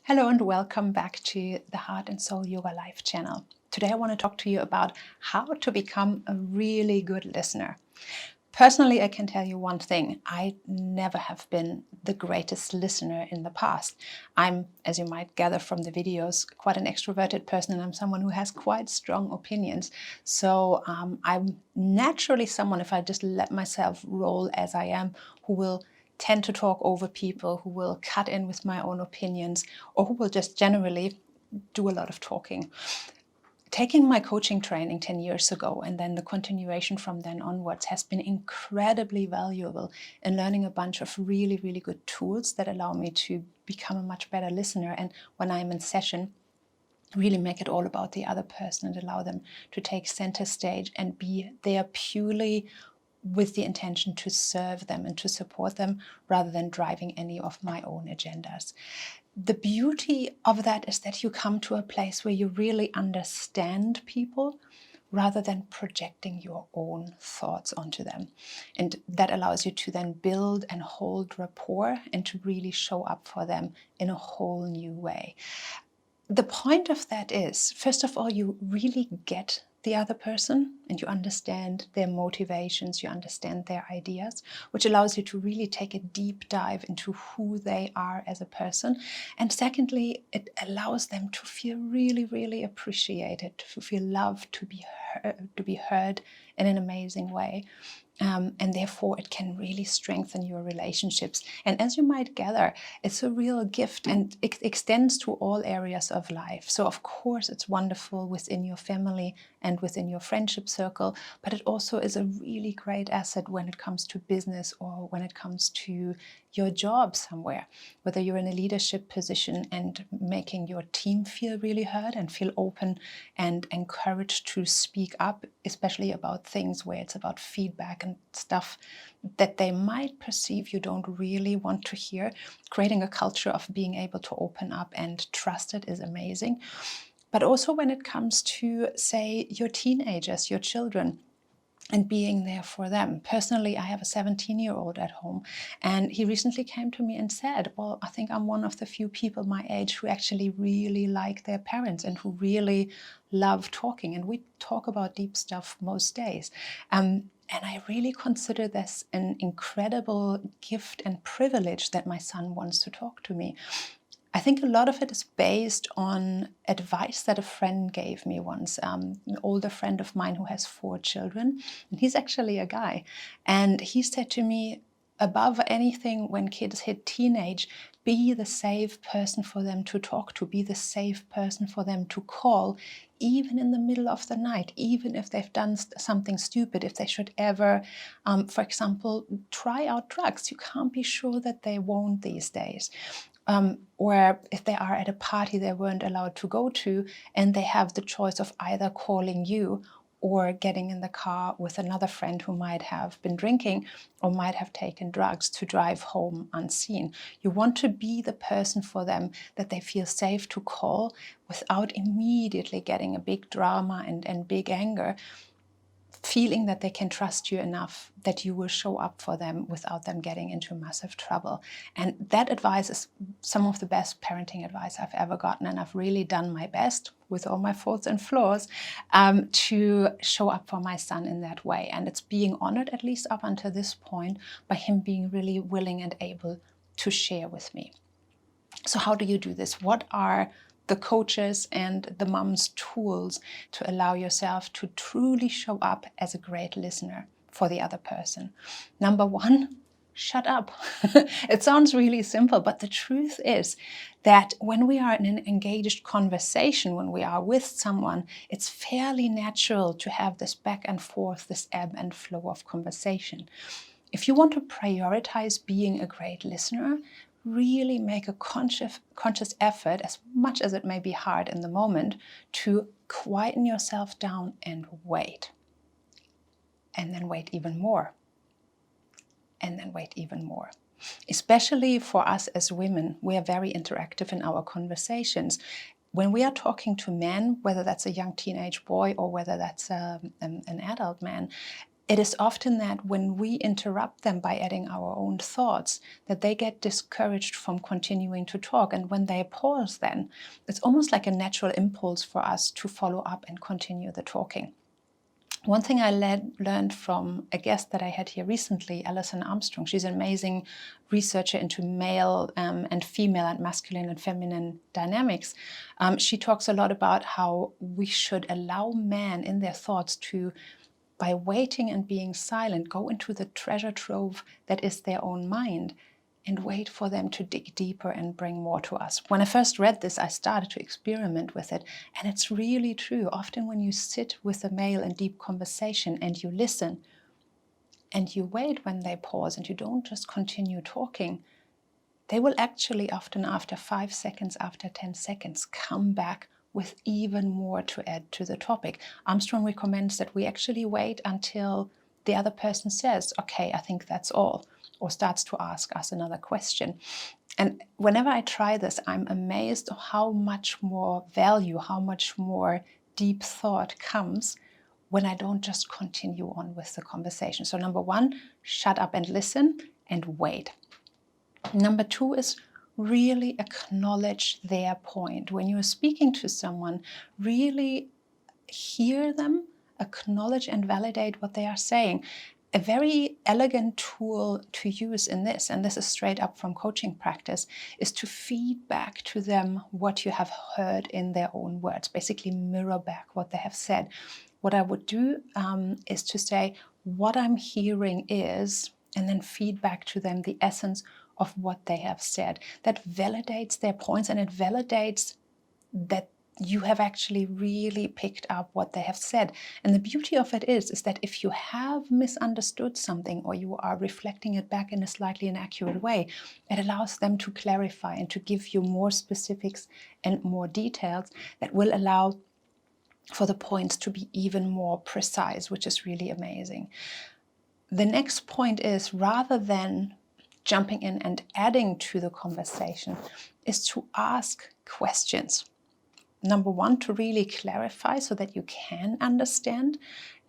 Hello and welcome back to the Heart and Soul Yoga Life channel. Today I want to talk to you about how to become a really good listener. Personally, I can tell you one thing. I never have been the greatest listener in the past. I'm, as you might gather from the videos, quite an extroverted person, and I'm someone who has quite strong opinions. So I'm naturally someone, if I just let myself roll as I am, who will tend to talk over people, who will cut in with my own opinions, or who will just generally do a lot of talking. Taking my coaching training 10 years ago and then the continuation from then onwards has been incredibly valuable in learning a bunch of really, really good tools that allow me to become a much better listener. And when I'm in session, really make it all about the other person and allow them to take center stage and be there purely with the intention to serve them and to support them rather than driving any of my own agendas. The beauty of that is that you come to a place where you really understand people rather than projecting your own thoughts onto them. And that allows you to then build and hold rapport and to really show up for them in a whole new way. The point of that is, first of all, you really get the other person and you understand their motivations, you understand their ideas, which allows you to really take a deep dive into who they are as a person. And secondly, it allows them to feel really, really appreciated, to feel loved, to be heard in an amazing way. And therefore it can really strengthen your relationships. And as you might gather, it's a real gift and it extends to all areas of life. So of course it's wonderful within your family and within your friendship circle, but it also is a really great asset when it comes to business or when it comes to your job somewhere, whether you're in a leadership position and making your team feel really heard and feel open and encouraged to speak up, especially about things where it's about feedback and stuff that they might perceive you don't really want to hear. Creating a culture of being able to open up and trust it is amazing. But also when it comes to, say, your teenagers, your children, and being there for them. Personally, I have a 17-year-old at home, and he recently came to me and said, well, I think I'm one of the few people my age who actually really like their parents and who really love talking. And we talk about deep stuff most days. And I really consider this an incredible gift and privilege that my son wants to talk to me. I think a lot of it is based on advice that a friend gave me once, an older friend of mine who has 4 children, and he's actually a guy. And he said to me, above anything, when kids hit teenage, be the safe person for them to talk to, be the safe person for them to call, even in the middle of the night, even if they've done something stupid, if they should ever, for example, try out drugs. You can't be sure that they won't these days. Or if they are at a party they weren't allowed to go to and they have the choice of either calling you or getting in the car with another friend who might have been drinking or might have taken drugs to drive home unseen. You want to be the person for them that they feel safe to call without immediately getting a big drama and big anger, feeling that they can trust you enough that you will show up for them without them getting into massive trouble. And that advice is some of the best parenting advice I've ever gotten, and I've really done my best with all my faults and flaws to show up for my son in that way. And it's being honored, at least up until this point, by him being really willing and able to share with me. So how do you do this? What are the coaches and the mom's tools to allow yourself to truly show up as a great listener for the other person? Number 1, shut up. It sounds really simple, but the truth is that when we are in an engaged conversation, when we are with someone, it's fairly natural to have this back and forth, this ebb and flow of conversation. If you want to prioritize being a great listener, really make a conscious effort, as much as it may be hard in the moment, to quieten yourself down and wait. And then wait even more. And then wait even more. Especially for us as women, we are very interactive in our conversations. When we are talking to men, whether that's a young teenage boy or whether that's an adult man, it is often that when we interrupt them by adding our own thoughts, that they get discouraged from continuing to talk. And when they pause then, it's almost like a natural impulse for us to follow up and continue the talking. One thing I learned from a guest that I had here recently, Alison Armstrong. She's an amazing researcher into male and female and masculine and feminine dynamics. She talks a lot about how we should allow men in their thoughts to, by waiting and being silent, go into the treasure trove that is their own mind and wait for them to dig deeper and bring more to us. When I first read this, I started to experiment with it, and it's really true. Often when you sit with a male in deep conversation and you listen and you wait when they pause and you don't just continue talking, they will actually often after 5 seconds, after 10 seconds, come back with even more to add to the topic. Armstrong recommends that we actually wait until the other person says, okay, I think that's all, or starts to ask us another question. And whenever I try this, I'm amazed at how much more value, how much more deep thought comes when I don't just continue on with the conversation. So number one, shut up and listen and wait. Number two is really acknowledge their point. When you're speaking to someone, really hear them, acknowledge and validate what they are saying. A very elegant tool to use in this, and this is straight up from coaching practice, is to feed back to them what you have heard in their own words, basically mirror back what they have said. What I would do is to say, what I'm hearing is, and then feed back to them the essence of what they have said. That validates their points, and it validates that you have actually really picked up what they have said. And the beauty of it is that if you have misunderstood something or you are reflecting it back in a slightly inaccurate way, it allows them to clarify and to give you more specifics and more details that will allow for the points to be even more precise, which is really amazing. The next point is, rather than jumping in and adding to the conversation, is to ask questions. Number one, to really clarify so that you can understand.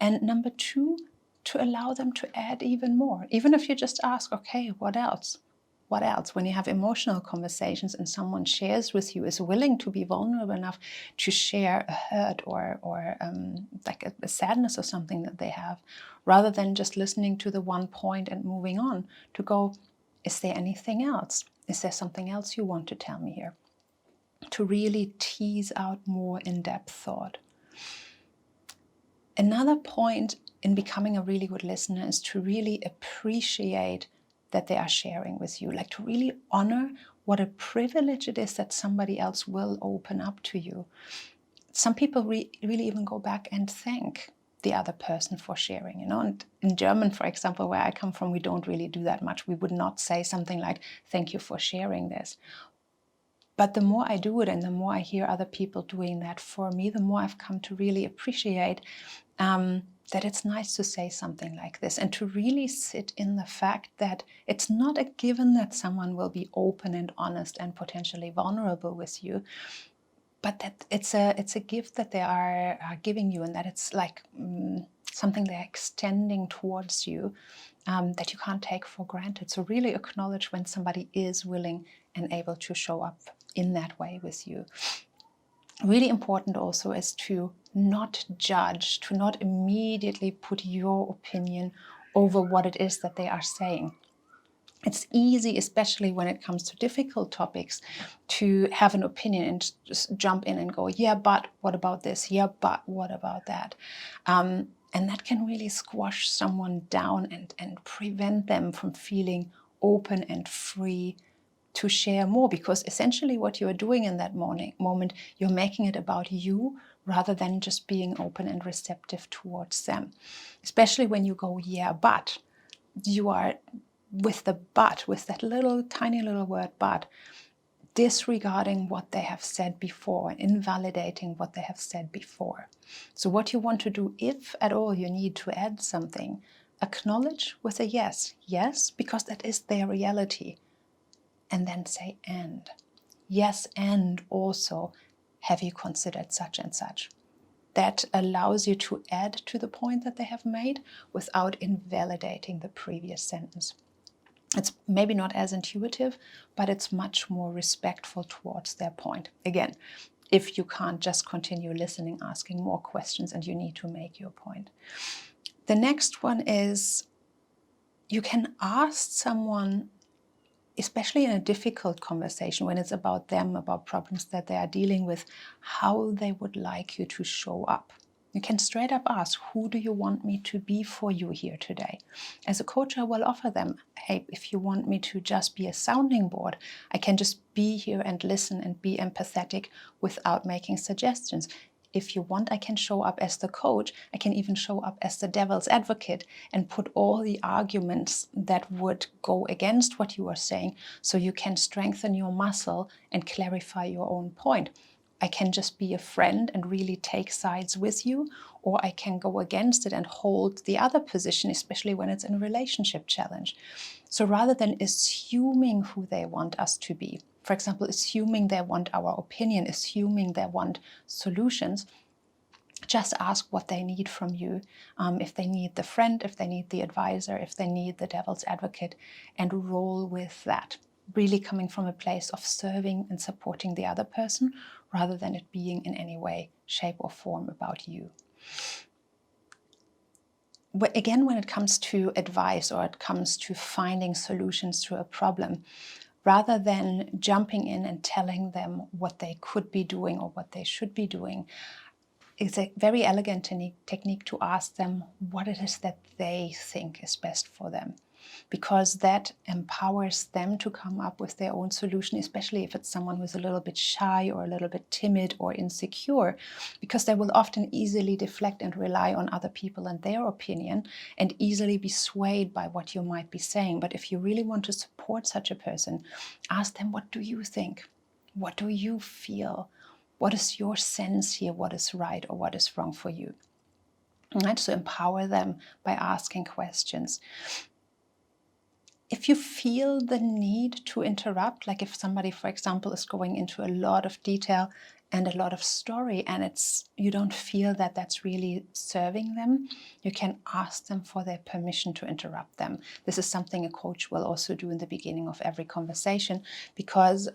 And number two, to allow them to add even more. Even if you just ask, okay, what else? What else? When you have emotional conversations and someone shares with you, is willing to be vulnerable enough to share a hurt or like a sadness or something that they have, rather than just listening to the one point and moving on, to go, is there anything else? Is there something else you want to tell me here? To really tease out more in-depth thought. Another point in becoming a really good listener is to really appreciate that they are sharing with you, like to really honor what a privilege it is that somebody else will open up to you. Some people really even go back and thank the other person for sharing, and in German, for example, where I come from, we don't really do that much. We would not say something like, thank you for sharing this. But the more I do it and the more I hear other people doing that for me, the more I've come to really appreciate that it's nice to say something like this, and to really sit in the fact that it's not a given that someone will be open and honest and potentially vulnerable with you, but that it's a gift that they are giving you, and that it's like something they're extending towards you that you can't take for granted. So really acknowledge when somebody is willing and able to show up in that way with you. Really important also is to not judge, to not immediately put your opinion over what it is that they are saying. It's easy, especially when it comes to difficult topics, to have an opinion and just jump in and go, yeah, but what about this? Yeah, but what about that? And that can really squash someone down and prevent them from feeling open and free to share more, because essentially what you're doing in that moment, you're making it about you rather than just being open and receptive towards them. Especially when you go, yeah, but, you are with the but, with that little tiny little word but, disregarding what they have said before and invalidating what they have said before. So what you want to do, if at all you need to add something, acknowledge with a yes. Yes, because that is their reality. And then say and. Yes, and also, have you considered such and such? that allows you to add to the point that they have made without invalidating the previous sentence. It's maybe not as intuitive, but it's much more respectful towards their point. Again, if you can't just continue listening, asking more questions, and you need to make your point. The next one is you can ask someone, especially in a difficult conversation when it's about them, about problems that they are dealing with, how they would like you to show up. You can straight up ask, who do you want me to be for you here today? As a coach, I will offer them, hey, if you want me to just be a sounding board, I can just be here and listen and be empathetic without making suggestions. If you want, I can show up as the coach. I can even show up as the devil's advocate and put all the arguments that would go against what you are saying so you can strengthen your muscle and clarify your own point. I can just be a friend and really take sides with you, or I can go against it and hold the other position, especially when it's in a relationship challenge. So rather than assuming who they want us to be, for example, assuming they want our opinion, assuming they want solutions, just ask what they need from you. If they need the friend, if they need the advisor, if they need the devil's advocate, and roll with that. Really coming from a place of serving and supporting the other person rather than it being in any way, shape or form about you. But again, when it comes to advice or it comes to finding solutions to a problem, rather than jumping in and telling them what they could be doing or what they should be doing, it's a very elegant technique to ask them what it is that they think is best for them, because that empowers them to come up with their own solution, especially if it's someone who's a little bit shy or a little bit timid or insecure, because they will often easily deflect and rely on other people and their opinion and easily be swayed by what you might be saying. But if you really want to support such a person, ask them, what do you think? What do you feel? What is your sense here? What is right or what is wrong for you? Right? So empower them by asking questions. If you feel the need to interrupt, like if somebody, for example, is going into a lot of detail and a lot of story and you don't feel that that's really serving them, you can ask them for their permission to interrupt them. This is something a coach will also do in the beginning of every conversation, because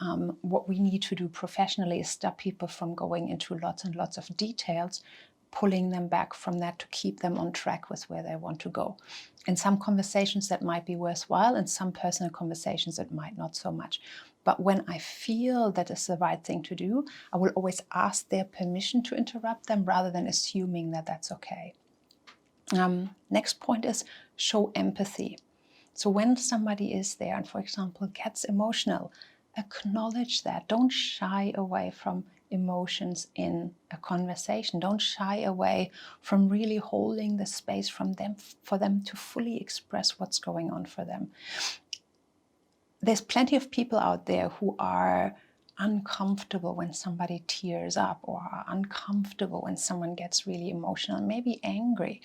what we need to do professionally is stop people from going into lots and lots of details, pulling them back from that to keep them on track with where they want to go. In some conversations that might be worthwhile, in some personal conversations it might not so much. But when I feel that is the right thing to do, I will always ask their permission to interrupt them rather than assuming that that's okay. Next point is show empathy. So when somebody is there and, for example, gets emotional, acknowledge that. Don't shy away from emotions in a conversation. Don't shy away from really holding the space for them to fully express what's going on for them. There's plenty of people out there who are uncomfortable when somebody tears up, or are uncomfortable when someone gets really emotional, maybe angry.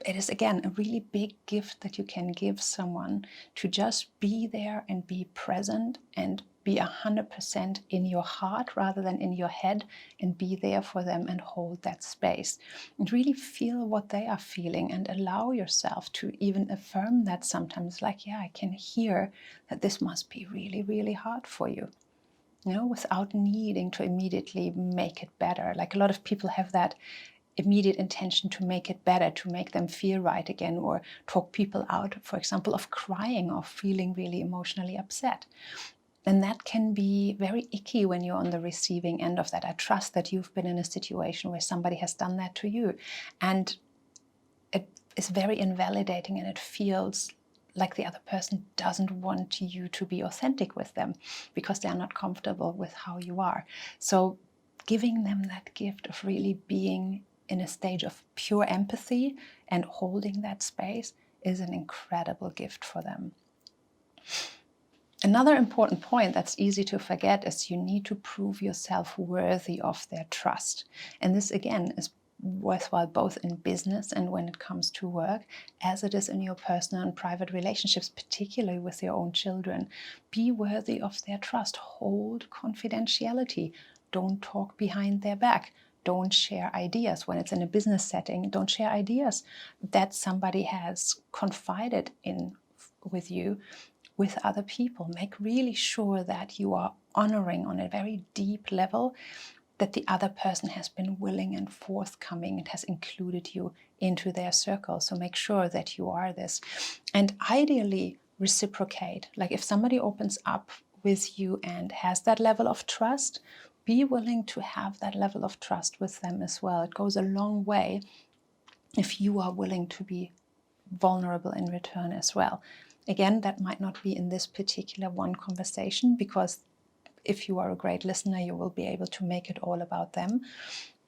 It is, again, a really big gift that you can give someone to just be there and be present and be 100% in your heart rather than in your head, and be there for them and hold that space and really feel what they are feeling and allow yourself to even affirm that sometimes, like, yeah, I can hear that this must be really, really hard for you. Without needing to immediately make it better. Like, a lot of people have that immediate intention to make it better, to make them feel right again, or talk people out, for example, of crying or feeling really emotionally upset. And that can be very icky when you're on the receiving end of that. I trust that you've been in a situation where somebody has done that to you, and it is very invalidating, and it feels like the other person doesn't want you to be authentic with them because they are not comfortable with how you are. So giving them that gift of really being in a stage of pure empathy and holding that space is an incredible gift for them. Another important point that's easy to forget is you need to prove yourself worthy of their trust. And this, again, is worthwhile both in business and when it comes to work, as it is in your personal and private relationships, particularly with your own children. Be worthy of their trust. Hold confidentiality. Don't talk behind their back. don't share ideas when it's in a business setting. Don't share ideas that somebody has confided in with you with other people. Make really sure that you are honoring on a very deep level that the other person has been willing and forthcoming and has included you into their circle. So make sure that you are this. And ideally reciprocate. Like if somebody opens up with you and has that level of trust, be willing to have that level of trust with them as well. It goes a long way if you are willing to be vulnerable in return as well. Again, that might not be in this particular one conversation, because if you are a great listener, you will be able to make it all about them.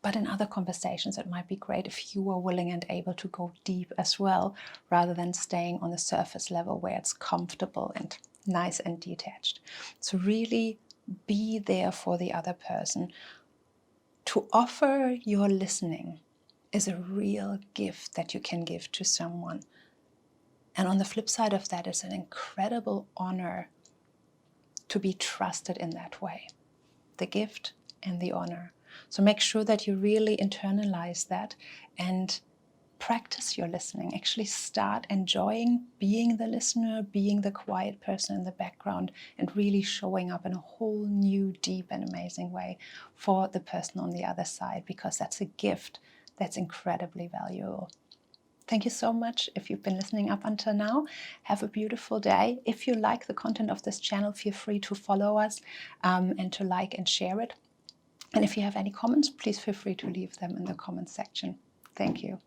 But in other conversations, it might be great if you are willing and able to go deep as well, rather than staying on the surface level where it's comfortable and nice and detached. So really be there for the other person. To offer your listening is a real gift that you can give to someone. And on the flip side of that, it's an incredible honor to be trusted in that way. The gift and the honor. So make sure that you really internalize that and practice your listening. Actually start enjoying being the listener, being the quiet person in the background, and really showing up in a whole new, deep and amazing way for the person on the other side, because that's a gift that's incredibly valuable. Thank you so much if you've been listening up until now. Have a beautiful day. If you like the content of this channel, feel free to follow us and to like and share it. And if you have any comments, please feel free to leave them in the comments section. Thank you.